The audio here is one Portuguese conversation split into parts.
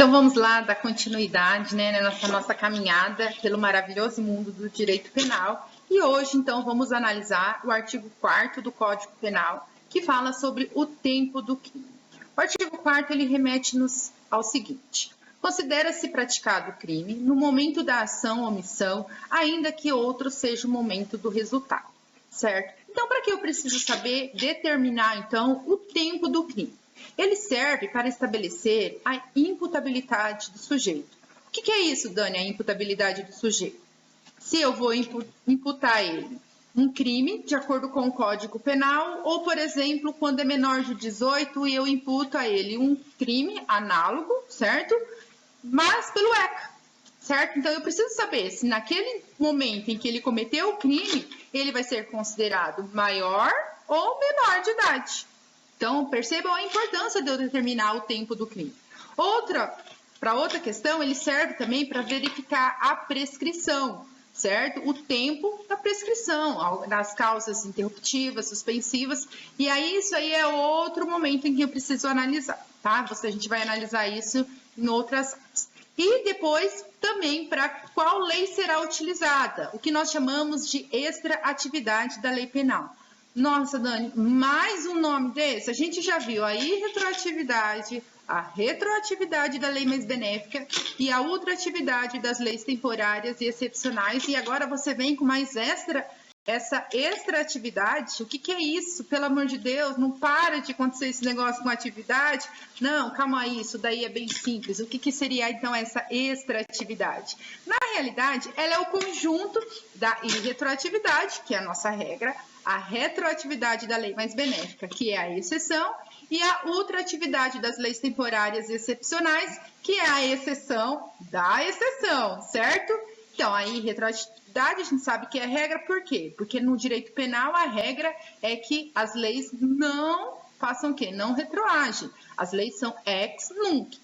Então vamos lá dar continuidade, né, nessa nossa caminhada pelo maravilhoso mundo do direito penal. E hoje, então, vamos analisar o artigo 4º do Código Penal, que fala sobre o tempo do crime. O artigo 4º, ele remete-nos ao seguinte: considera-se praticado o crime no momento da ação ou omissão, ainda que outro seja o momento do resultado, certo? Então, para que eu preciso saber determinar, então, o tempo do crime? Ele serve para estabelecer a imputabilidade do sujeito. O que é isso, Dani, a imputabilidade do sujeito? Se eu vou imputar ele um crime, de acordo com o Código Penal, ou, por exemplo, quando é menor de 18 e eu imputo a ele um crime análogo, certo? Mas pelo ECA, certo? Então, eu preciso saber se naquele momento em que ele cometeu o crime, ele vai ser considerado maior ou menor de idade. Então, percebam a importância de eu determinar o tempo do crime. Para outra questão, ele serve também para verificar a prescrição, certo? O tempo da prescrição, das causas interruptivas, suspensivas, e aí isso aí é outro momento em que eu preciso analisar, tá? A gente vai analisar isso em outras áreas. E depois também para qual lei será utilizada, o que nós chamamos de extra-atividade da lei penal. Nossa, Dani, mais um nome desse? A gente já viu a irretroatividade, a retroatividade da lei mais benéfica e a ultraatividade das leis temporárias e excepcionais. E agora você vem com mais essa extraatividade. O que é isso? Pelo amor de Deus, não para de acontecer esse negócio com atividade. Não, calma aí, isso daí é bem simples. O que seria, então, essa extraatividade? Na realidade, ela é o conjunto da irretroatividade, que é a nossa regra, a retroatividade da lei mais benéfica, que é a exceção, e a ultraatividade das leis temporárias e excepcionais, que é a exceção da exceção, certo? Então, a irretroatividade, a gente sabe que é regra, por quê? Porque no direito penal, a regra é que as leis não façam o quê? Não retroagem. As leis são ex nunc,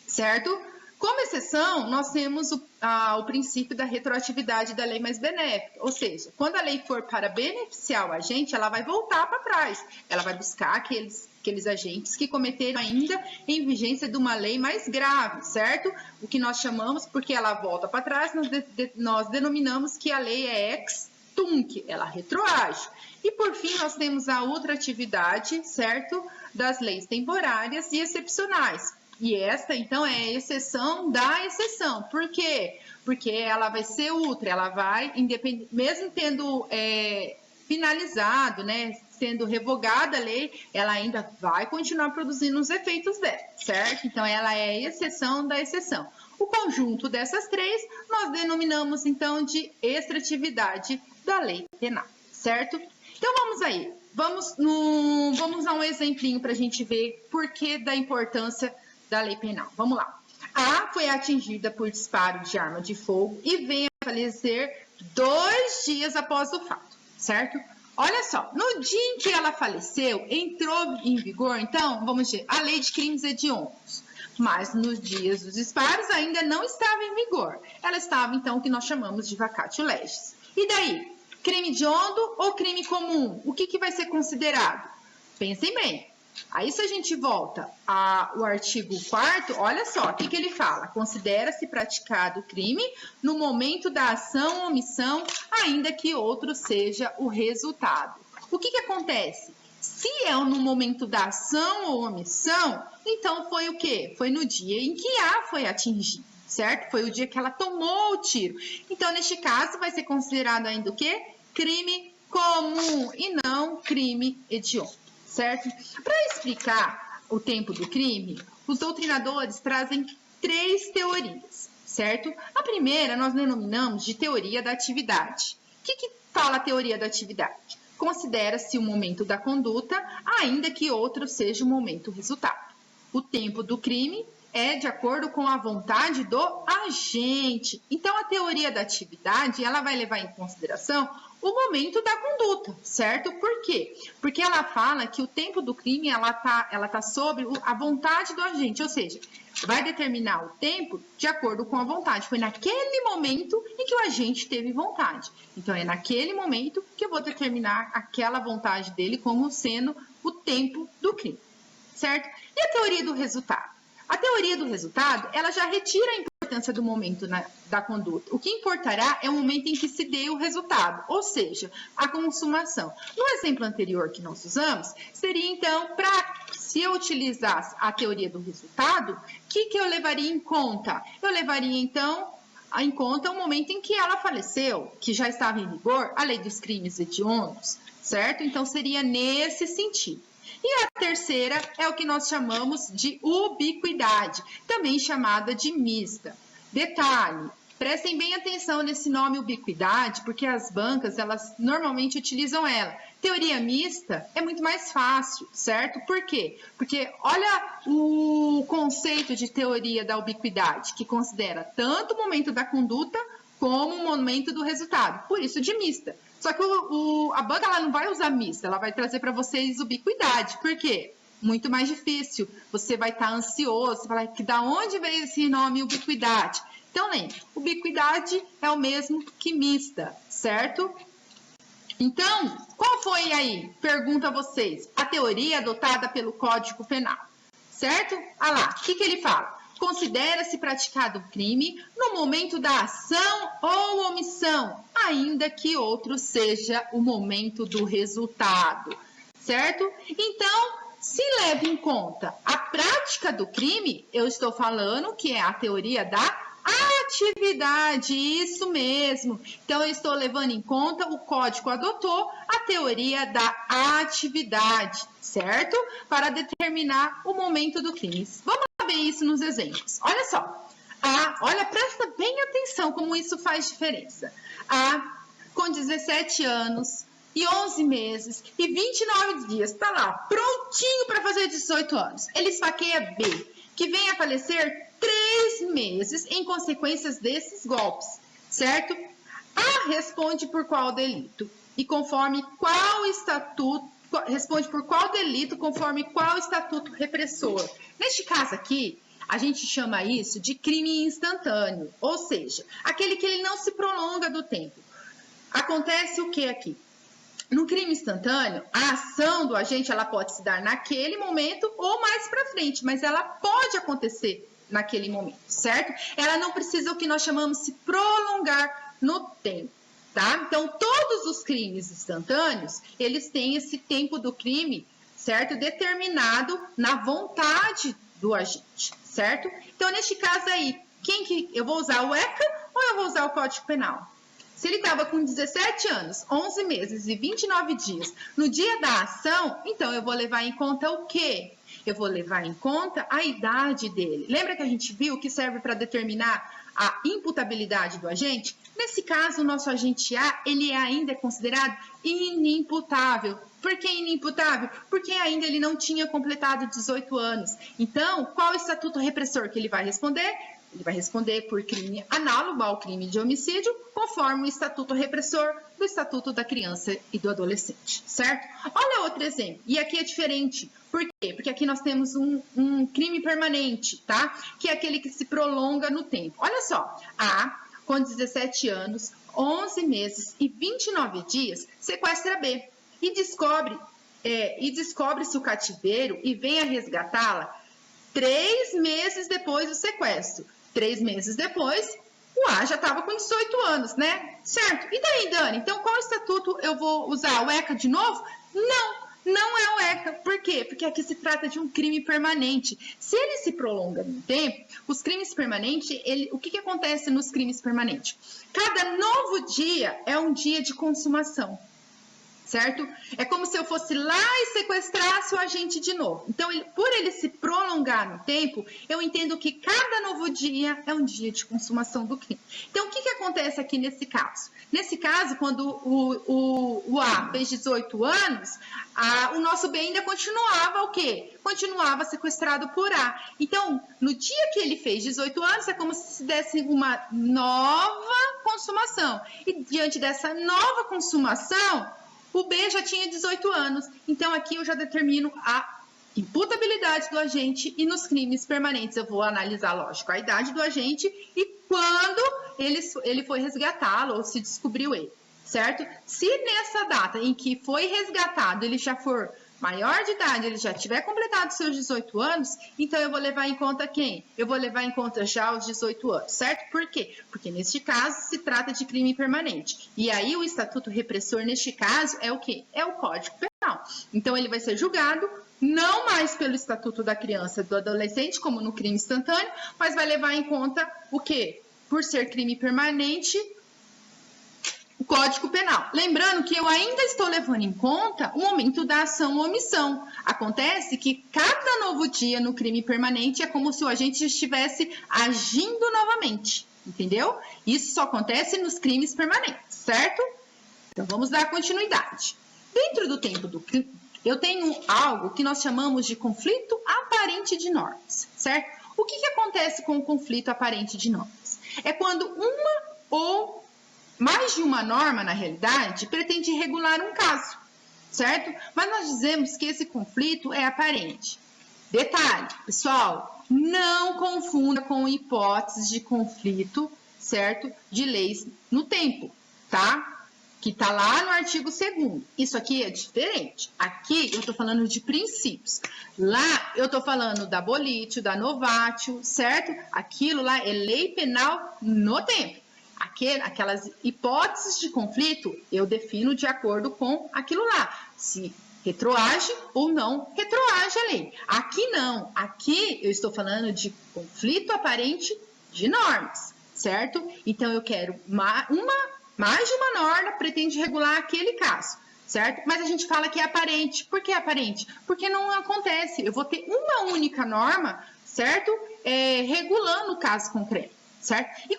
certo? Como exceção, nós temos o princípio da retroatividade da lei mais benéfica, ou seja, quando a lei for para beneficiar o agente, ela vai voltar para trás, ela vai buscar aqueles agentes que cometeram ainda em vigência de uma lei mais grave, certo? O que nós chamamos, porque ela volta para trás, nós denominamos que a lei é ex tunc, ela retroage. E por fim, nós temos a ultraatividade, certo? Das leis temporárias e excepcionais. E esta, então, é a exceção da exceção. Por quê? Porque ela vai ser ultra, ela vai, mesmo tendo finalizado, né, sendo revogada a lei, ela ainda vai continuar produzindo os efeitos dela, certo? Então, ela é a exceção da exceção. O conjunto dessas três, nós denominamos, então, de extratividade da lei penal, certo? Então, vamos aí. Vamos a um exemplinho para a gente ver por que da importância da lei penal. Vamos lá. A foi atingida por disparo de arma de fogo e vem a falecer 2 dias após o fato, certo? Olha só, no dia em que ela faleceu, entrou em vigor, então, vamos dizer, a lei de crimes hediondos. Mas nos dias dos disparos ainda não estava em vigor. Ela estava, então, o que nós chamamos de vacatio legis. E daí? Crime hediondo ou crime comum? O que vai ser considerado? Pensem bem. Aí, se a gente volta ao artigo 4º, olha só, o que ele fala? Considera-se praticado o crime no momento da ação ou omissão, ainda que outro seja o resultado. O que acontece? Se é no momento da ação ou omissão, então foi o quê? Foi no dia em que A foi atingida, certo? Foi o dia que ela tomou o tiro. Então, neste caso, vai ser considerado ainda o quê? Crime comum e não crime hediondo. Certo? Para explicar o tempo do crime, os doutrinadores trazem 3 teorias, certo? A primeira nós denominamos de teoria da atividade. O que fala a teoria da atividade? Considera-se o momento da conduta, ainda que outro seja o momento resultado. O tempo do crime é de acordo com a vontade do agente. Então, a teoria da atividade, ela vai levar em consideração o momento da conduta, certo? Por quê? Porque ela fala que o tempo do crime, ela tá sobre a vontade do agente, ou seja, vai determinar o tempo de acordo com a vontade. Foi naquele momento em que o agente teve vontade. Então, é naquele momento que eu vou determinar aquela vontade dele como sendo o tempo do crime, certo? E a teoria do resultado? A teoria do resultado, ela já retira a importância do momento da conduta. O que importará é o momento em que se dê o resultado, ou seja, a consumação. No exemplo anterior que nós usamos, seria então, se eu utilizasse a teoria do resultado, o que eu levaria em conta? Eu levaria então em conta o momento em que ela faleceu, que já estava em vigor a lei dos crimes hediondos, certo? Então seria nesse sentido. E a terceira é o que nós chamamos de ubiquidade, também chamada de mista. Detalhe, prestem bem atenção nesse nome ubiquidade, porque as bancas, elas normalmente utilizam ela. Teoria mista é muito mais fácil, certo? Por quê? Porque olha o conceito de teoria da ubiquidade, que considera tanto o momento da conduta como o momento do resultado, por isso de mista. Só que a banca ela não vai usar mista, ela vai trazer para vocês ubiquidade. Por quê? Muito mais difícil. Você vai estar ansioso, você vai falar que da onde veio esse nome ubiquidade? Então, lembre, ubiquidade é o mesmo que mista, certo? Então, qual foi aí, pergunto a vocês, a teoria adotada pelo Código Penal, certo? Ah lá, o que ele fala? Considera-se praticado o crime no momento da ação ou omissão, ainda que outro seja o momento do resultado, certo? Então, se leva em conta a prática do crime, eu estou falando que é a teoria da atividade, isso mesmo. Então, eu estou levando em conta, o código adotou a teoria da atividade, certo? Para determinar o momento do crime. Vamos ver isso nos exemplos. Olha só. Olha, presta bem atenção como isso faz diferença. Com 17 anos e 11 meses e 29 dias, tá lá, prontinho para fazer 18 anos. Ele esfaqueia B, que vem a falecer 3 meses em consequências desses golpes, certo? A responde por qual delito? E conforme qual estatuto, responde por qual delito conforme qual estatuto repressor. Neste caso aqui, a gente chama isso de crime instantâneo, ou seja, aquele que ele não se prolonga do tempo. Acontece o que aqui? No crime instantâneo, a ação do agente ela pode se dar naquele momento ou mais para frente, mas ela pode acontecer naquele momento, certo? Ela não precisa o que nós chamamos de se prolongar no tempo, tá? Então, todos os crimes instantâneos, eles têm esse tempo do crime, certo? Determinado na vontade do agente, certo? Então, neste caso aí, eu vou usar o ECA ou eu vou usar o Código Penal? Se ele estava com 17 anos, 11 meses e 29 dias no dia da ação, então eu vou levar em conta o quê? Eu vou levar em conta a idade dele. Lembra que a gente viu que serve para determinar a imputabilidade do agente? Nesse caso, o nosso agente A, ele ainda é considerado inimputável. Por que inimputável? Porque ainda ele não tinha completado 18 anos. Então, qual o estatuto repressor que ele vai responder? Ele vai responder por crime análogo ao crime de homicídio, conforme o estatuto repressor do Estatuto da Criança e do Adolescente, certo? Olha outro exemplo, e aqui é diferente. Por quê? Porque aqui nós temos um crime permanente, tá? Que é aquele que se prolonga no tempo. Olha só, com 17 anos, 11 meses e 29 dias, sequestra B e descobre-se o cativeiro e vem a resgatá-la 3 meses depois do sequestro. 3 meses depois, o A já estava com 18 anos, né? Certo? E daí, Dani? Então, qual estatuto eu vou usar? O ECA de novo? Não é o ECA. Por quê? Porque aqui se trata de um crime permanente. Se ele se prolonga no tempo, os crimes permanentes, o que acontece nos crimes permanentes? Cada novo dia é um dia de consumação. Certo? É como se eu fosse lá e sequestrasse o agente de novo. Então, por ele se prolongar no tempo, eu entendo que cada novo dia é um dia de consumação do crime. Então, o que acontece aqui nesse caso? Nesse caso, quando o A fez 18 anos, o nosso B ainda continuava o quê? Continuava sequestrado por A. Então, no dia que ele fez 18 anos, é como se desse uma nova consumação. E diante dessa nova consumação, o B já tinha 18 anos, então aqui eu já determino a imputabilidade do agente e nos crimes permanentes eu vou analisar, lógico, a idade do agente e quando ele foi resgatá-lo ou se descobriu ele, certo? Se nessa data em que foi resgatado ele já for maior de idade, ele já tiver completado seus 18 anos, então eu vou levar em conta quem? Eu vou levar em conta já os 18 anos, certo? Por quê? Porque neste caso se trata de crime permanente. E aí o estatuto repressor, neste caso, é o quê? É o Código Penal. Então ele vai ser julgado não mais pelo Estatuto da Criança e do Adolescente, como no crime instantâneo, mas vai levar em conta o quê? Por ser crime permanente, o Código Penal. Lembrando que eu ainda estou levando em conta o momento da ação ou omissão. Acontece que cada novo dia no crime permanente é como se o agente estivesse agindo novamente, entendeu? Isso só acontece nos crimes permanentes, certo? Então vamos dar continuidade. Dentro do tempo do crime, eu tenho algo que nós chamamos de conflito aparente de normas, certo? O que acontece com o conflito aparente de normas? É quando uma ou mais de uma norma, na realidade, pretende regular um caso, certo? Mas nós dizemos que esse conflito é aparente. Detalhe, pessoal, não confunda com hipóteses de conflito, certo? De leis no tempo, tá? Que está lá no artigo 2º. Isso aqui é diferente. Aqui eu estou falando de princípios. Lá eu estou falando da abolitio, da novatio, certo? Aquilo lá é lei penal no tempo. Aquelas hipóteses de conflito eu defino de acordo com aquilo lá. Se retroage ou não retroage a lei. Aqui não. Aqui eu estou falando de conflito aparente de normas, certo? Então eu quero mais de uma norma pretende regular aquele caso, certo? Mas a gente fala que é aparente. Por que é aparente? Porque não acontece. Eu vou ter uma única norma, certo? Regulando o caso concreto, certo? E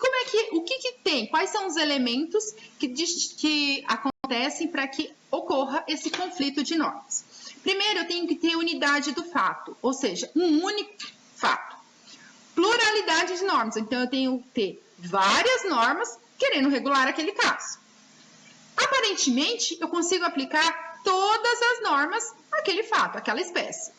o que tem? Quais são os elementos que acontecem para que ocorra esse conflito de normas? Primeiro, eu tenho que ter unidade do fato, ou seja, um único fato. Pluralidade de normas, então eu tenho que ter várias normas querendo regular aquele caso. Aparentemente, eu consigo aplicar todas as normas àquele fato, àquela espécie.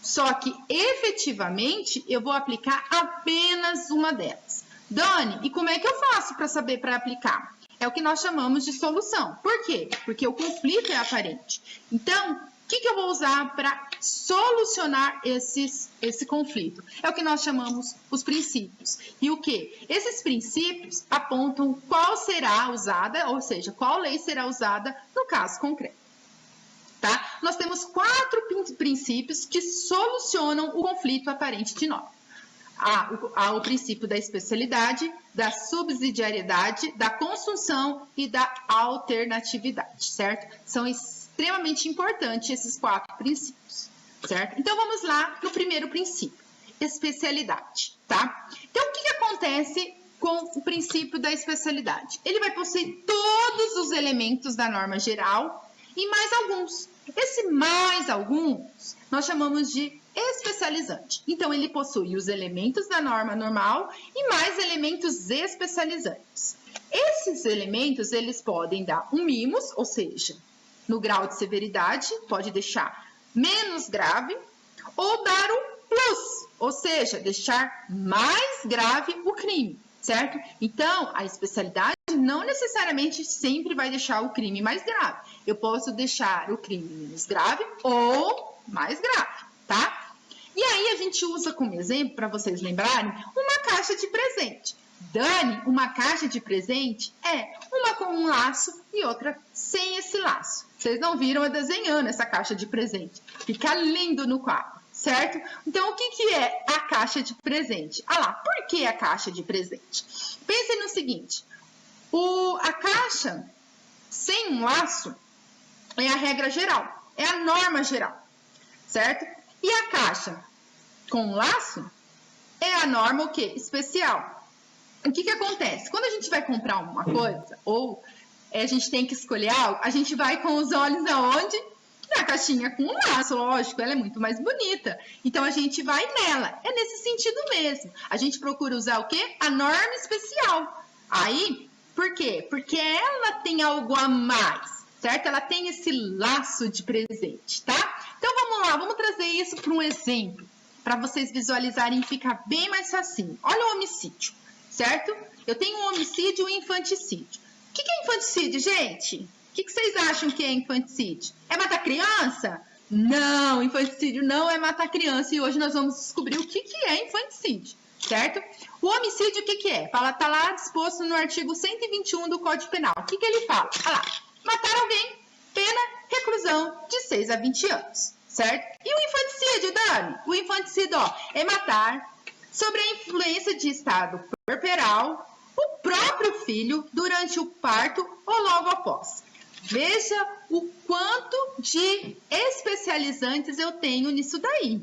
Só que, efetivamente, eu vou aplicar apenas uma delas. Dani, e como é que eu faço para saber para aplicar? É o que nós chamamos de solução. Por quê? Porque o conflito é aparente. Então, o que eu vou usar para solucionar esse conflito? É o que nós chamamos os princípios. E o que? Esses princípios apontam qual será usada, ou seja, qual lei será usada no caso concreto. Tá? Nós temos 4 princípios que solucionam o conflito aparente de norma. Há o princípio da especialidade, da subsidiariedade, da consunção e da alternatividade, certo? São extremamente importantes esses 4 princípios, certo? Então, vamos lá no primeiro princípio, especialidade, tá? Então, o que acontece com o princípio da especialidade? Ele vai possuir todos os elementos da norma geral e mais alguns. Esse mais alguns nós chamamos de especializante. Então, ele possui os elementos da norma normal e mais elementos especializantes. Esses elementos, eles podem dar um mimos, ou seja, no grau de severidade, pode deixar menos grave, ou dar um plus, ou seja, deixar mais grave o crime, certo? Então, a especialidade não necessariamente sempre vai deixar o crime mais grave. Eu posso deixar o crime menos grave ou mais grave, tá? E aí a gente usa como exemplo, para vocês lembrarem, uma caixa de presente. Dani, uma caixa de presente é uma com um laço e outra sem esse laço. Vocês não viram eu desenhando essa caixa de presente. Fica lindo no quadro, certo? Então, o que é a caixa de presente? Ah lá, por que a caixa de presente? Pensem no seguinte, a caixa sem um laço é a regra geral, é a norma geral, certo? E a caixa com um laço é a norma o quê? Especial. O que acontece? Quando a gente vai comprar uma coisa, ou a gente tem que escolher algo, a gente vai com os olhos aonde? Na caixinha com um laço, lógico, ela é muito mais bonita. Então, a gente vai nela. É nesse sentido mesmo. A gente procura usar o quê? A norma especial. Aí, por quê? Porque ela tem algo a mais, certo? Ela tem esse laço de presente, tá? Então, vamos lá, vamos trazer isso para um exemplo, para vocês visualizarem e ficar bem mais facinho. Olha o homicídio, certo? Eu tenho um homicídio e um infanticídio. O que é infanticídio, gente? O que vocês acham que é infanticídio? É matar criança? Não, infanticídio não é matar criança. E hoje nós vamos descobrir o que é infanticídio, certo? O homicídio, o que é? Tá lá disposto no artigo 121 do Código Penal. O que ele fala? Olha lá, matar alguém, pena, reclusão de 6 a 20 anos, certo? E o infanticídio, Dani? O infanticídio, ó, é matar sob a influência de estado puerperal o próprio filho durante o parto ou logo após. Veja o quanto de especializantes eu tenho nisso daí.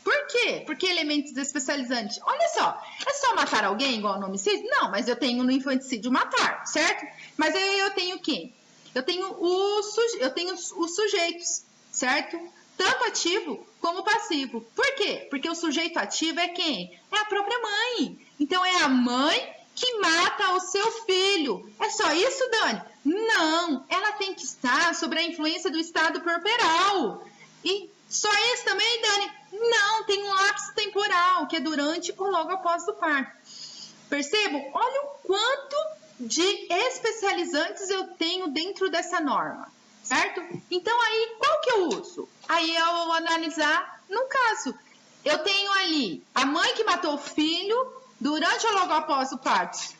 Por quê? Porque elementos especializantes. Olha só, é só matar alguém igual no homicídio? Não, mas eu tenho no infanticídio matar, certo? Mas aí eu tenho o quê? Eu tenho os sujeitos, certo? Tanto ativo como passivo. Por quê? Porque o sujeito ativo é quem? É a própria mãe. Então, é a mãe que mata o seu filho. É só isso, Dani? Não, ela tem que estar sob a influência do estado puerperal. E só isso também, Dani? Não, tem um lapso temporal, que é durante ou logo após o parto. Percebam? Olha o quanto de especializantes eu tenho dentro dessa norma, certo? Então, aí, qual que eu uso? Aí eu vou analisar, no caso, eu tenho ali a mãe que matou o filho durante ou logo após o parto,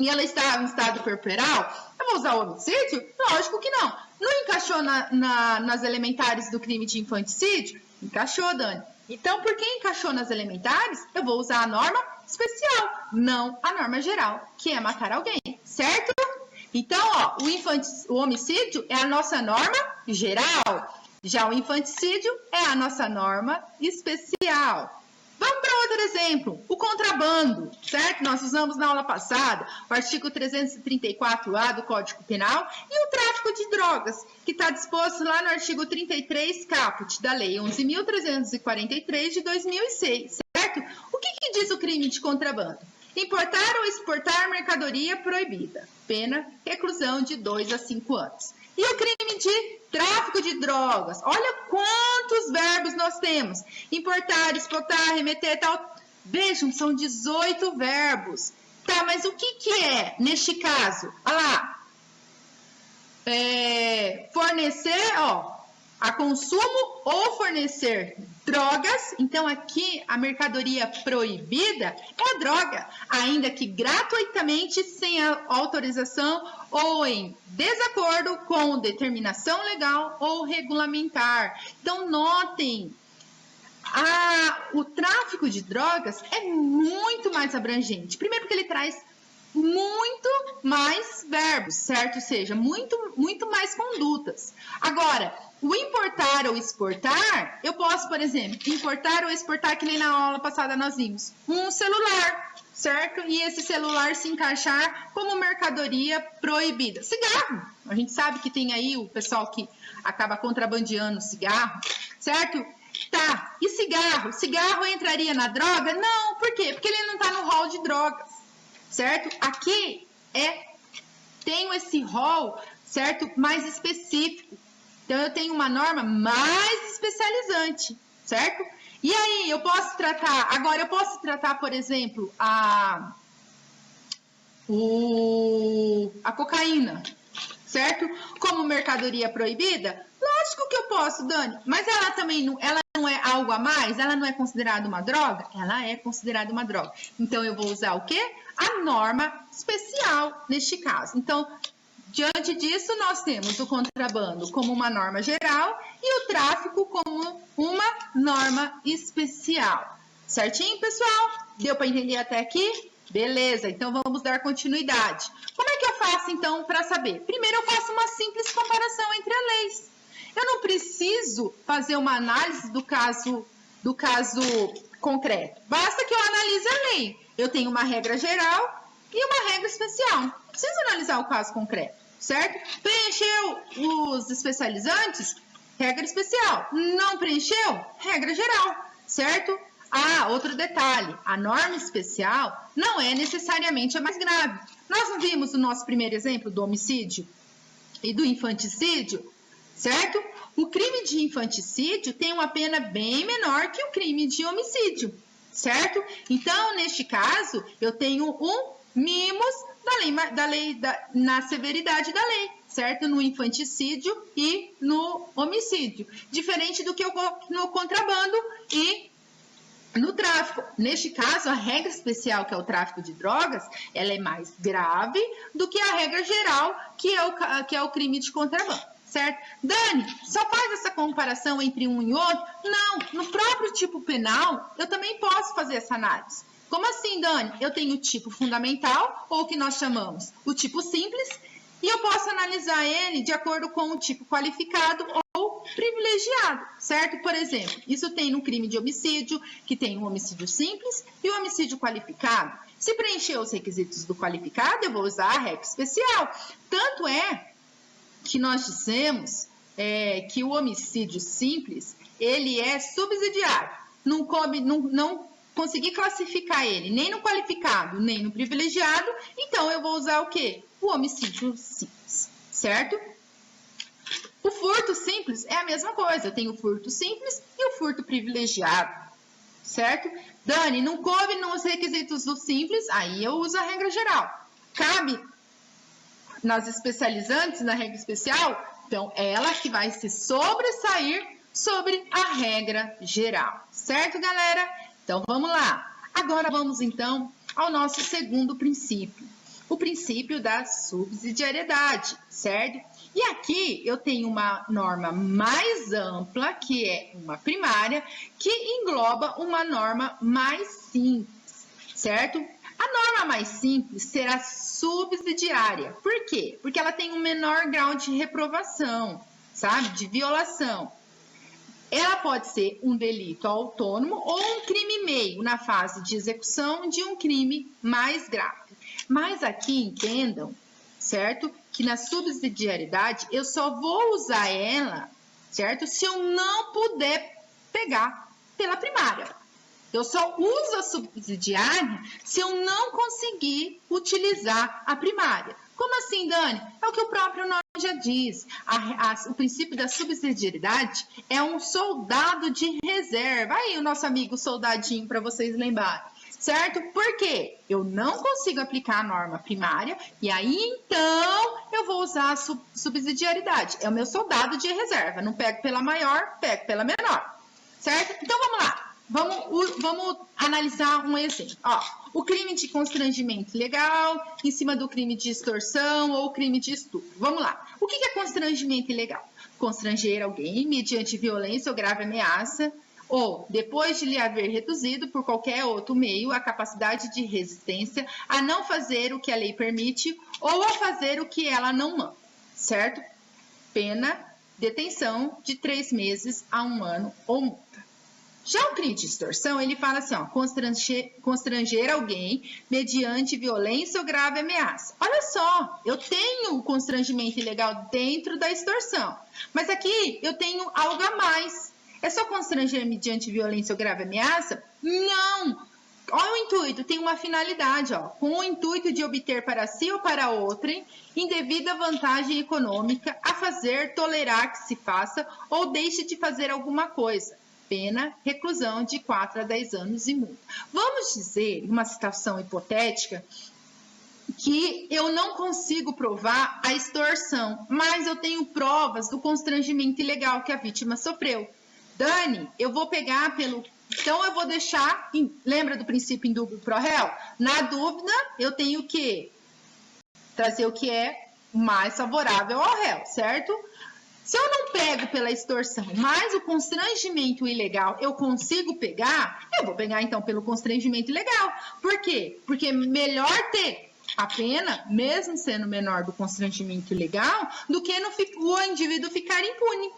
e ela está em estado puerperal, eu vou usar o homicídio? Lógico que não. Não encaixou nas elementares do crime de infanticídio? Encaixou, Dani. Então, por que encaixou nas elementares, eu vou usar a norma especial, não a norma geral, que é matar alguém, certo? Então, ó, o homicídio é a nossa norma geral, já o infanticídio é a nossa norma especial. Vamos para outro exemplo, o contrabando, certo? Nós usamos na aula passada o artigo 334A do Código Penal e o tráfico de drogas, que está disposto lá no artigo 33 caput da Lei 11.343 de 2006, certo? O que diz o crime de contrabando? Importar ou exportar mercadoria proibida, pena reclusão de 2 a 5 anos. E o crime de tráfico de drogas? Olha quantos verbos nós temos. Importar, exportar, remeter, tal. Vejam, são 18 verbos. Tá, mas o que é neste caso? Olha lá. Fornecer, ó, a consumo ou fornecer drogas. Então, aqui, a mercadoria proibida é a droga, ainda que gratuitamente, sem a autorização ou em desacordo com determinação legal ou regulamentar. Então, notem, o tráfico de drogas é muito mais abrangente. Primeiro porque ele traz muito mais verbos, certo? Ou seja, muito mais condutas. Agora, o importar ou exportar, eu posso, por exemplo, importar ou exportar, que nem na aula passada nós vimos, um celular, certo? E esse celular se encaixar como mercadoria proibida. Cigarro, a gente sabe que tem aí o pessoal que acaba contrabandeando cigarro, certo? Tá, e cigarro? Cigarro entraria na droga? Não, por quê? Porque ele não está no rol de drogas, certo? Aqui tenho esse rol, certo? Mais específico. Então, eu tenho uma norma mais especializante, certo? E aí, eu posso tratar, por exemplo, a cocaína, certo? Como mercadoria proibida? Lógico que eu posso, Dani, mas ela também não é algo a mais? Ela não é considerada uma droga? Ela é considerada uma droga. Então, eu vou usar o quê? A norma especial neste caso. Então, diante disso, nós temos o contrabando como uma norma geral e o tráfico como uma norma especial. Certinho, pessoal? Deu para entender até aqui? Beleza, então vamos dar continuidade. Como é que eu faço, então, para saber? Primeiro, eu faço uma simples comparação entre as leis. Eu não preciso fazer uma análise do caso concreto. Basta que eu analise a lei. Eu tenho uma regra geral e uma regra especial. Não preciso analisar o caso concreto, certo? Preencheu os especializantes? Regra especial. Não preencheu? Regra geral, certo? Ah, outro detalhe. A norma especial não é necessariamente a mais grave. Nós não vimos o nosso primeiro exemplo do homicídio e do infanticídio, certo? O crime de infanticídio tem uma pena bem menor que o crime de homicídio, certo? Então, neste caso, eu tenho um mimos na severidade da lei, certo? No infanticídio e no homicídio. Diferente do que no contrabando e no tráfico. Neste caso, a regra especial, que é o tráfico de drogas, ela é mais grave do que a regra geral, que é o crime de contrabando, certo? Dani, só faz essa comparação entre um e outro? Não, no próprio tipo penal, eu também posso fazer essa análise. Como assim, Dani? Eu tenho o tipo fundamental, ou o que nós chamamos o tipo simples, e eu posso analisar ele de acordo com o tipo qualificado ou privilegiado, certo? Por exemplo, isso tem no crime de homicídio, que tem o homicídio simples e o homicídio qualificado. Se preencher os requisitos do qualificado, eu vou usar a regra especial. Tanto é que nós dissemos que o homicídio simples, ele é subsidiário. Não consegui classificar ele nem no qualificado, nem no privilegiado, então eu vou usar o quê? O homicídio simples, certo? O furto simples é a mesma coisa, eu tenho o furto simples e o furto privilegiado, certo? Dani, não coube nos requisitos do simples, aí eu uso a regra geral. Cabe nas especializantes, na regra especial, então ela que vai se sobressair sobre a regra geral, certo, galera? Então, vamos lá. Agora, vamos, então, ao nosso segundo princípio. O princípio da subsidiariedade, certo? E aqui eu tenho uma norma mais ampla, que é uma primária, que engloba uma norma mais simples, certo? A norma mais simples será subsidiária. Por quê? Porque ela tem um menor grau de reprovação, sabe? De violação. Ela pode ser um delito autônomo ou um crime meio, na fase de execução de um crime mais grave. Mas aqui entendam, certo? Que na subsidiariedade eu só vou usar ela, certo? Se eu não puder pegar pela primária. Eu só uso a subsidiária se eu não conseguir utilizar a primária. Como assim, Dani? É o que o próprio nome já diz. O princípio da subsidiariedade é um soldado de reserva. Aí o nosso amigo soldadinho para vocês lembrarem. Certo? Por quê? Eu não consigo aplicar a norma primária e aí então eu vou usar a subsidiariedade. É o meu soldado de reserva. Não pego pela maior, pego pela menor. Certo? Então vamos lá. Vamos analisar um exemplo. Ó, o crime de constrangimento ilegal em cima do crime de extorsão ou crime de estupro. Vamos lá. O que é constrangimento ilegal? Constranger alguém mediante violência ou grave ameaça ou depois de lhe haver reduzido por qualquer outro meio a capacidade de resistência a não fazer o que a lei permite ou a fazer o que ela não manda, certo? Pena, detenção de 3 meses a 1 ano ou multa. Já o crime de extorsão, ele fala assim, ó, constranger alguém mediante violência ou grave ameaça. Olha só, eu tenho o constrangimento ilegal dentro da extorsão, mas aqui eu tenho algo a mais. É só constranger mediante violência ou grave ameaça? Não! Olha o intuito, tem uma finalidade, ó, com o intuito de obter para si ou para outrem indevida vantagem econômica a fazer, tolerar que se faça ou deixe de fazer alguma coisa. Pena, reclusão de 4 a 10 anos e multa. Vamos dizer, numa situação hipotética, que eu não consigo provar a extorsão, mas eu tenho provas do constrangimento ilegal que a vítima sofreu. Dani, eu vou pegar pelo... Então, eu vou deixar... Lembra do princípio indúbio pro réu? Na dúvida, eu tenho que trazer o que é mais favorável ao réu, certo? Se eu não pego pela extorsão, mas o constrangimento ilegal eu consigo pegar, eu vou pegar então pelo constrangimento ilegal. Por quê? Porque melhor ter a pena, mesmo sendo menor do constrangimento ilegal, do que o indivíduo ficar impune,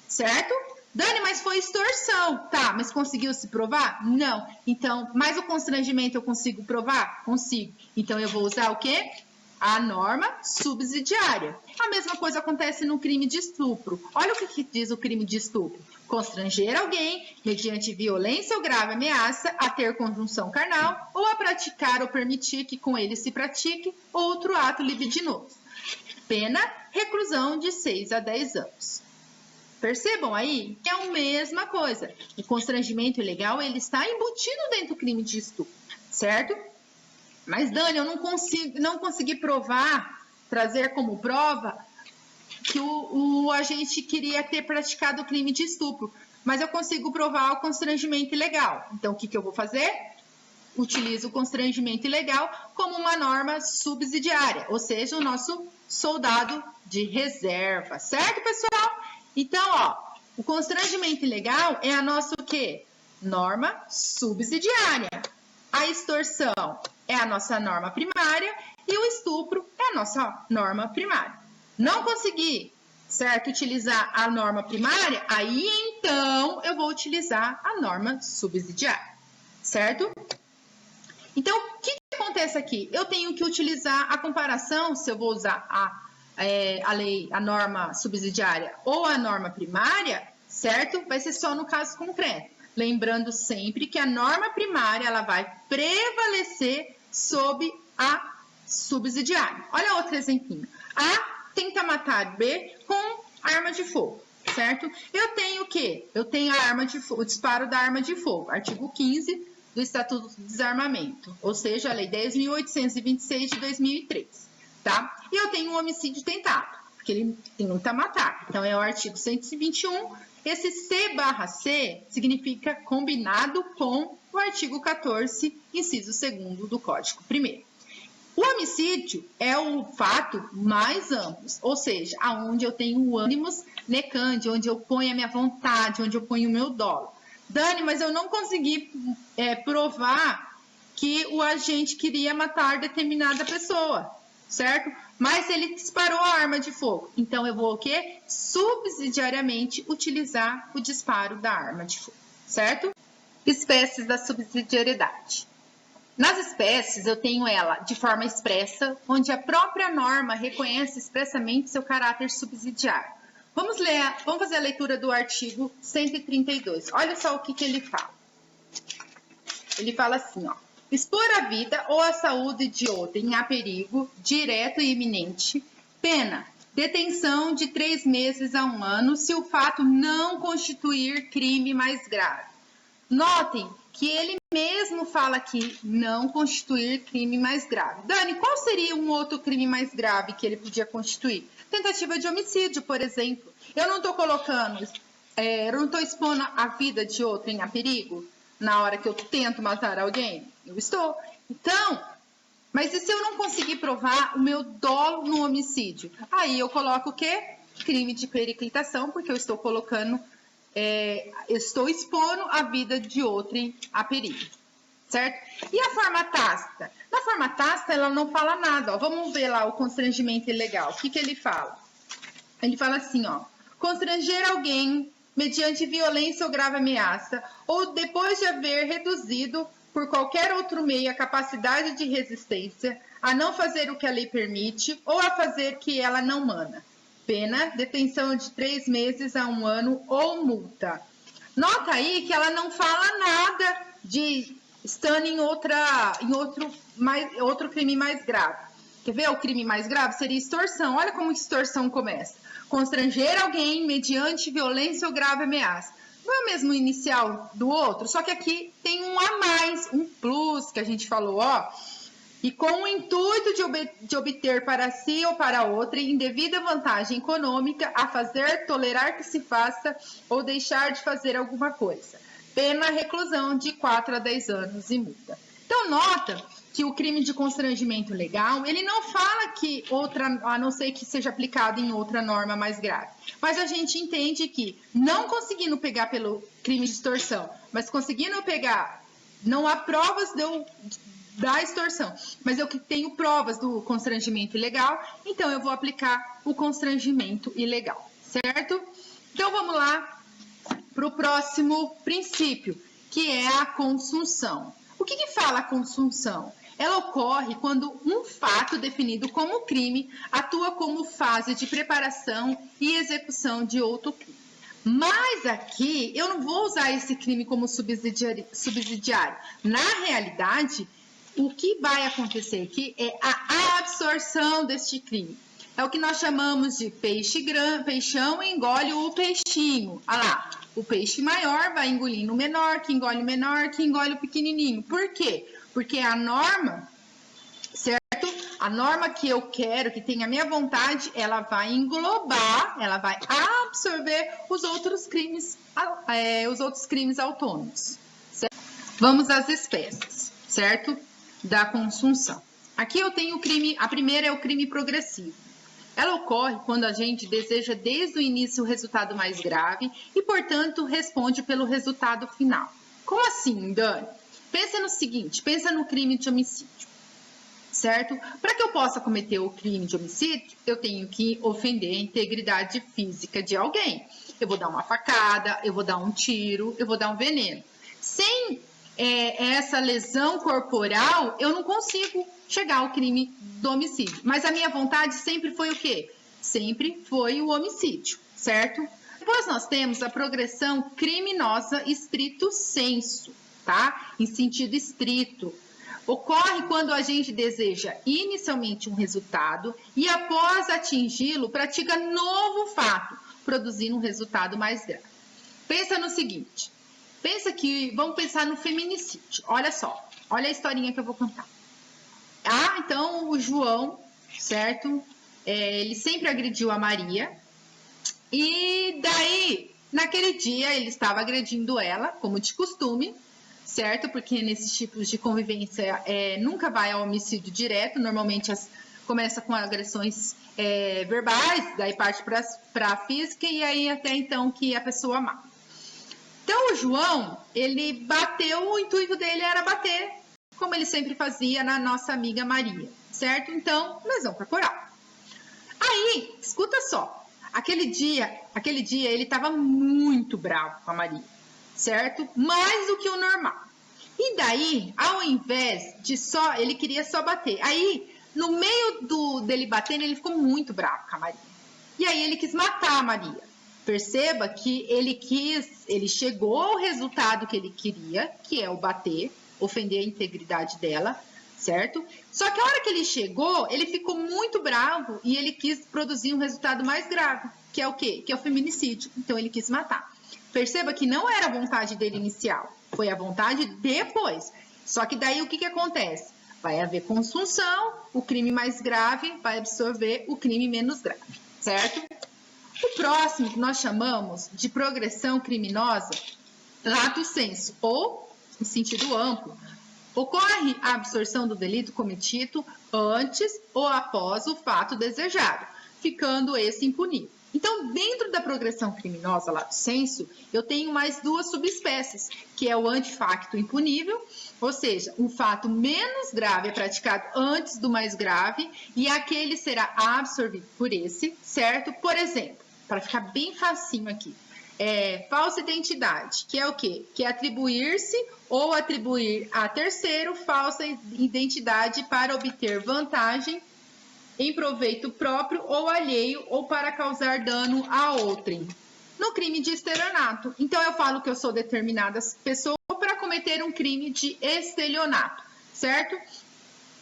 certo? Dani, mas foi extorsão. Tá, mas conseguiu se provar? Não. Então, mas o constrangimento eu consigo provar? Consigo. Então, eu vou usar o quê? A norma subsidiária. A mesma coisa acontece no crime de estupro. Olha o que diz o crime de estupro. Constranger alguém, mediante violência ou grave ameaça, a ter conjunção carnal ou a praticar ou permitir que com ele se pratique outro ato libidinoso. Pena, reclusão de 6 a 10 anos. Percebam aí que é a mesma coisa. O constrangimento ilegal, ele está embutido dentro do crime de estupro, certo? Mas, Dani, eu não consegui provar, trazer como prova, que o agente queria ter praticado o crime de estupro. Mas eu consigo provar o constrangimento ilegal. Então, o que eu vou fazer? Utilizo o constrangimento ilegal como uma norma subsidiária, ou seja, o nosso soldado de reserva, certo, pessoal? Então, ó, o constrangimento ilegal é a nossa o quê? Norma subsidiária. A extorsão é a nossa norma primária e o estupro é a nossa norma primária. Não consegui, certo, utilizar a norma primária, aí então eu vou utilizar a norma subsidiária, certo? Então, o que acontece aqui? Eu tenho que utilizar a comparação, se eu vou usar a norma subsidiária ou a norma primária, certo? Vai ser só no caso concreto. Lembrando sempre que a norma primária ela vai prevalecer sobre a subsidiária. Olha outro exemplinho. A tenta matar B com arma de fogo, certo? Eu tenho o quê? Eu tenho a arma de fogo, o disparo da arma de fogo, artigo 15 do Estatuto do Desarmamento, ou seja, a Lei 10.826 de 2003, tá? E eu tenho um homicídio tentado, porque ele tenta matar, então é o artigo 121. Esse C/C significa combinado com o artigo 14, inciso 2º do Código Primeiro. O homicídio é o fato mais amplo, ou seja, aonde eu tenho o ânimos necandi, onde eu ponho a minha vontade, onde eu ponho o meu dolo. Dani, mas eu não consegui provar que o agente queria matar determinada pessoa, certo? Mas ele disparou a arma de fogo. Então, eu vou o quê? Subsidiariamente utilizar o disparo da arma de fogo, certo? Espécies da subsidiariedade. Nas espécies, eu tenho ela de forma expressa, onde a própria norma reconhece expressamente seu caráter subsidiário. Vamos fazer a leitura do artigo 132. Olha só o que ele fala. Ele fala assim, ó. Expor a vida ou a saúde de outrem a perigo, direto e iminente, pena, detenção de 3 meses a 1 ano, se o fato não constituir crime mais grave. Notem que ele mesmo fala aqui, não constituir crime mais grave. Dani, qual seria um outro crime mais grave que ele podia constituir? Tentativa de homicídio, por exemplo. Eu não estou colocando, eu não estou expondo a vida de outrem a perigo na hora que eu tento matar alguém? Eu estou. Então, mas e se eu não conseguir provar o meu dolo no homicídio? Aí eu coloco o quê? Crime de periclitação, porque eu estou colocando, eu estou expondo a vida de outrem a perigo, certo? E a forma tácita? Na forma tácita, ela não fala nada, ó. Vamos ver lá o constrangimento ilegal. O que ele fala? Ele fala assim, ó. Constranger alguém mediante violência ou grave ameaça, ou depois de haver reduzido por qualquer outro meio a capacidade de resistência, a não fazer o que a lei permite, ou a fazer que ela não mana. Pena, detenção de 3 meses a 1 ano ou multa. Nota aí que ela não fala nada de estando em outro crime mais grave. Quer ver o crime mais grave? Seria extorsão. Olha como extorsão começa. Constranger alguém mediante violência ou grave ameaça. Não é o mesmo inicial do outro, só que aqui tem um a mais, um plus que a gente falou, ó. E com o intuito de obter para si ou para outra indevida vantagem econômica a fazer, tolerar que se faça ou deixar de fazer alguma coisa. Pena reclusão de 4 a 10 anos e multa. Então, nota que o crime de constrangimento legal, ele não fala que outra, a não ser que seja aplicado em outra norma mais grave. Mas a gente entende que, não conseguindo pegar pelo crime de extorsão, mas conseguindo pegar, não há provas da extorsão, mas eu que tenho provas do constrangimento ilegal, então eu vou aplicar o constrangimento ilegal, certo? Então vamos lá para o próximo princípio, que é a consunção. O que fala a consunção? Ela ocorre quando um fato definido como crime atua como fase de preparação e execução de outro crime. Mas aqui eu não vou usar esse crime como subsidiário. Na realidade, o que vai acontecer aqui é a absorção deste crime. É o que nós chamamos de peixão engole o peixinho. Olha lá, o peixe maior vai engolindo o menor, que engole o menor, que engole o pequenininho. Por quê? Porque a norma A norma que eu quero, que tenha a minha vontade, ela vai englobar, ela vai absorver os outros crimes autônomos. Certo? Vamos às espécies, certo? Da consunção. Aqui eu tenho o crime, a primeira é o crime progressivo. Ela ocorre quando a gente deseja desde o início o resultado mais grave e, portanto, responde pelo resultado final. Como assim, Dani? Pensa no seguinte, pensa no crime de homicídio, certo? Para que eu possa cometer o crime de homicídio, eu tenho que ofender a integridade física de alguém. Eu vou dar uma facada, eu vou dar um tiro, eu vou dar um veneno. Sem essa lesão corporal, eu não consigo chegar ao crime do homicídio. Mas a minha vontade sempre foi o quê? Sempre foi o homicídio, certo? Depois nós temos a progressão criminosa estrito sensu, tá? Em sentido estrito. Ocorre quando a gente deseja inicialmente um resultado e após atingi-lo, pratica novo fato, produzindo um resultado mais grave. Pensa no seguinte, vamos pensar no feminicídio. Olha só, olha a historinha que eu vou contar. Então o João, certo? Ele sempre agrediu a Maria e daí, naquele dia, ele estava agredindo ela, como de costume, certo? Porque nesses tipos de convivência nunca vai ao homicídio direto, normalmente começa com agressões verbais, daí parte para a física e aí até então que a pessoa mata. Então o João, ele bateu, o intuito dele era bater, como ele sempre fazia na nossa amiga Maria, certo? Então, lesão corporal. Aí, escuta só, aquele dia ele estava muito bravo com a Maria, certo? Mais do que o normal. E daí, ao invés de ele queria só bater. Aí, no meio dele batendo, ele ficou muito bravo com a Maria. E aí ele quis matar a Maria. Perceba que ele chegou ao resultado que ele queria, que é o bater, ofender a integridade dela, certo? Só que a hora que ele chegou, ele ficou muito bravo e ele quis produzir um resultado mais grave, que é o quê? Que é o feminicídio. Então ele quis matar. Perceba que não era a vontade dele inicial, foi a vontade depois. Só que daí o que acontece? Vai haver consunção, o crime mais grave vai absorver o crime menos grave, certo? O próximo que nós chamamos de progressão criminosa lato sensu, ou em sentido amplo, ocorre a absorção do delito cometido antes ou após o fato desejado, ficando esse impunível. Então, dentro da progressão criminosa lato sensu, eu tenho mais duas subespécies, que é o antefacto impunível, ou seja, um fato menos grave é praticado antes do mais grave e aquele será absorvido por esse, certo? Por exemplo, para ficar bem facinho aqui, falsa identidade, que é o quê? Que é atribuir-se ou atribuir a terceiro falsa identidade para obter vantagem em proveito próprio ou alheio ou para causar dano a outrem. No crime de estelionato, então eu falo que eu sou determinada pessoa para cometer um crime de estelionato, certo?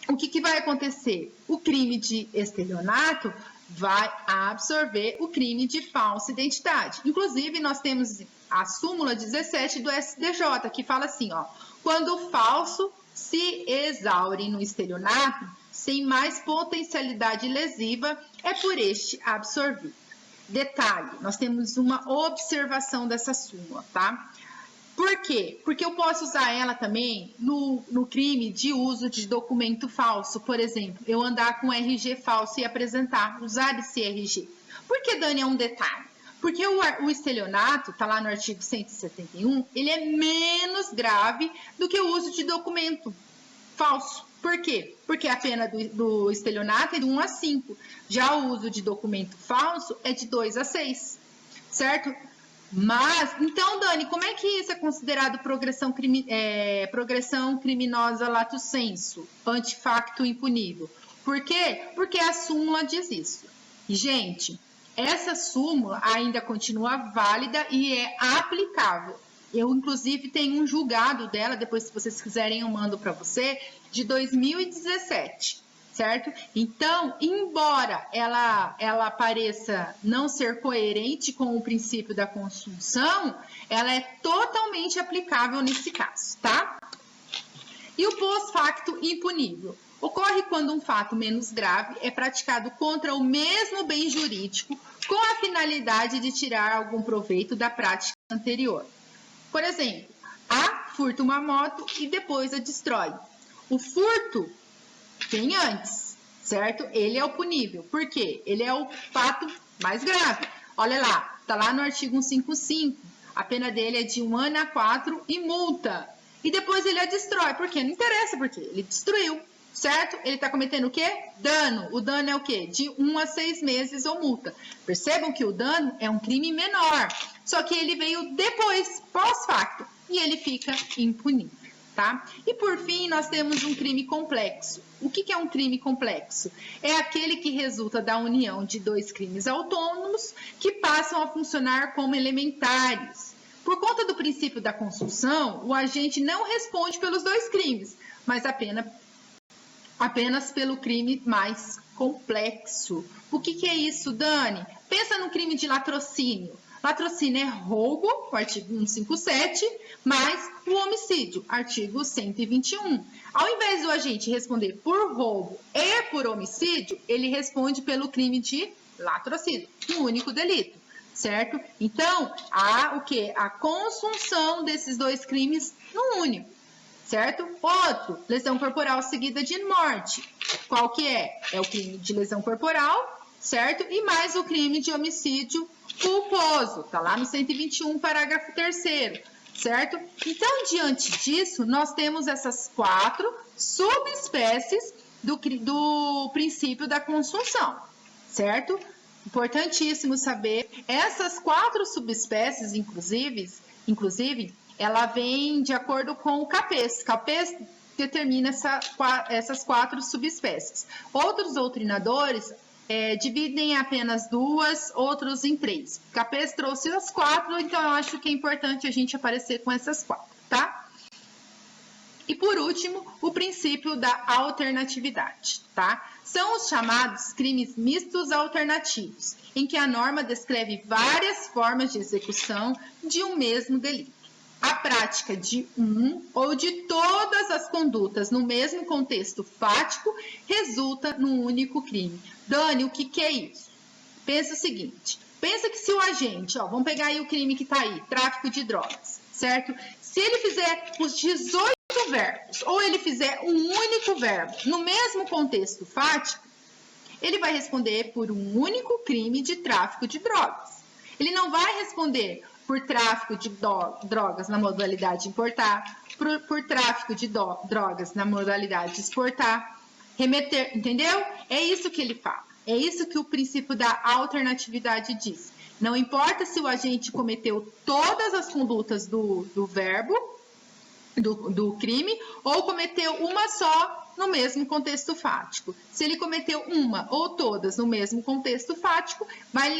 O que vai acontecer? O crime de estelionato vai absorver o crime de falsa identidade. Inclusive, nós temos a súmula 17 do STJ, que fala assim, ó, quando o falso se exaure no estelionato, sem mais potencialidade lesiva, é por este absorvido. Detalhe, nós temos uma observação dessa súmula, tá? Por quê? Porque eu posso usar ela também no crime de uso de documento falso. Por exemplo, eu andar com RG falso e usar esse RG. Por que, Dani, é um detalhe? Porque o estelionato, está lá no artigo 171, ele é menos grave do que o uso de documento falso. Por quê? Porque a pena do estelionato é de 1 a 5. Já o uso de documento falso é de 2 a 6, certo? Mas, então, Dani, como é que isso é considerado progressão criminosa lato sensu, antefacto impunível? Por quê? Porque a súmula diz isso. E, gente, essa súmula ainda continua válida e é aplicável. Eu, inclusive, tenho um julgado dela, depois, se vocês quiserem, eu mando para você, de 2017. Certo? Então, embora ela pareça não ser coerente com o princípio da consunção, ela é totalmente aplicável nesse caso, tá? E o pós-facto impunível. Ocorre quando um fato menos grave é praticado contra o mesmo bem jurídico com a finalidade de tirar algum proveito da prática anterior. Por exemplo, A furta uma moto e depois a destrói. O furto vem antes, certo? Ele é o punível. Por quê? Ele é o fato mais grave. Olha lá, está lá no artigo 155. A pena dele é de 1 ano a 4 e multa. E depois ele a destrói. Por quê? Não interessa por quê. Ele destruiu, certo? Ele está cometendo o quê? Dano. O dano é o quê? De 1 a 6 meses ou multa. Percebam que o dano é um crime menor. Só que ele veio depois, pós-facto. E ele fica impunível, tá? E por fim, nós temos um crime complexo. O que é um crime complexo? É aquele que resulta da união de dois crimes autônomos que passam a funcionar como elementares. Por conta do princípio da consunção, o agente não responde pelos dois crimes, mas apenas pelo crime mais complexo. O que é isso, Dani? Pensa no crime de latrocínio. Latrocínio é roubo, o artigo 157, mais o homicídio, artigo 121. Ao invés do agente responder por roubo e por homicídio, ele responde pelo crime de latrocínio, um único delito, certo? Então, há o quê? A consunção desses dois crimes num único, certo? Outro, lesão corporal seguida de morte. Qual que é? É o crime de lesão corporal, certo? E mais o crime de homicídio culposo, tá lá no 121, parágrafo 3º, certo? Então, diante disso, nós temos essas 4 subespécies do princípio da consunção, certo? Importantíssimo saber, essas 4 subespécies, inclusive, ela vem de acordo com o CAPES. CAPES determina essas 4 subespécies. Outros doutrinadores dividem em apenas 2, outros em 3. CAPES trouxe as 4, então eu acho que é importante a gente aparecer com essas 4, tá? E por último, o princípio da alternatividade, tá? São os chamados crimes mistos alternativos, em que a norma descreve várias formas de execução de um mesmo delito. A prática de um ou de todas as condutas no mesmo contexto fático resulta num único crime. Dani, o que é isso? Pensa o seguinte, pensa que se o agente, vamos pegar aí o crime que está aí, tráfico de drogas, certo? Se ele fizer os 18 verbos, ou ele fizer um único verbo no mesmo contexto fático, ele vai responder por um único crime de tráfico de drogas. Ele não vai responder por tráfico de drogas na modalidade de importar, por tráfico de drogas na modalidade de exportar, remeter, entendeu? É isso que ele fala. É isso que o princípio da alternatividade diz. Não importa se o agente cometeu todas as condutas do verbo, do crime, ou cometeu uma só no mesmo contexto fático. Se ele cometeu uma ou todas no mesmo contexto fático,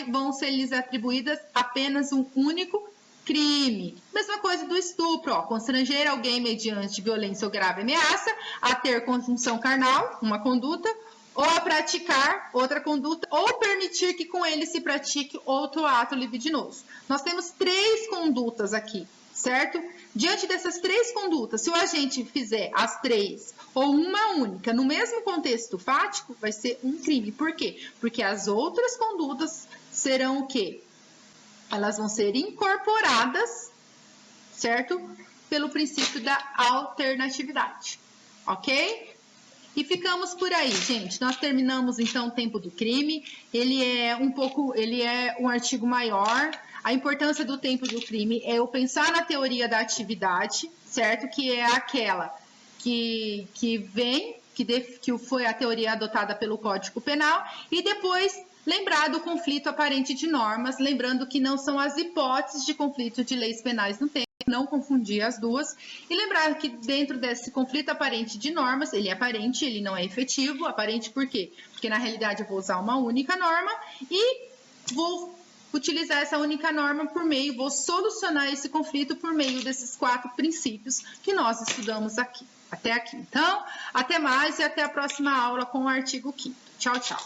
vão ser lhes atribuídas apenas um único crime. Mesma coisa do estupro, constranger alguém mediante violência ou grave ameaça a ter conjunção carnal, uma conduta, ou a praticar outra conduta, ou permitir que com ele se pratique outro ato libidinoso. Nós temos 3 condutas aqui, certo? Diante dessas 3 condutas, se o agente fizer as 3 ou uma única no mesmo contexto fático, vai ser um crime. Por quê? Porque as outras condutas serão o quê? Elas vão ser incorporadas, certo? Pelo princípio da alternatividade, ok? E ficamos por aí, gente. Nós terminamos então o tempo do crime. Ele é um artigo maior. A importância do tempo do crime é eu pensar na teoria da atividade, certo? Que é aquela que foi a teoria adotada pelo Código Penal, e depois lembrar do conflito aparente de normas, lembrando que não são as hipóteses de conflito de leis penais no tempo, não confundir as duas, e lembrar que dentro desse conflito aparente de normas, ele é aparente, ele não é efetivo. Aparente por quê? Porque na realidade eu vou usar uma única norma e vou utilizar essa única norma vou solucionar esse conflito por meio desses 4 princípios que nós estudamos aqui, até aqui. Então, até mais e até a próxima aula com o artigo 5º. Tchau, tchau.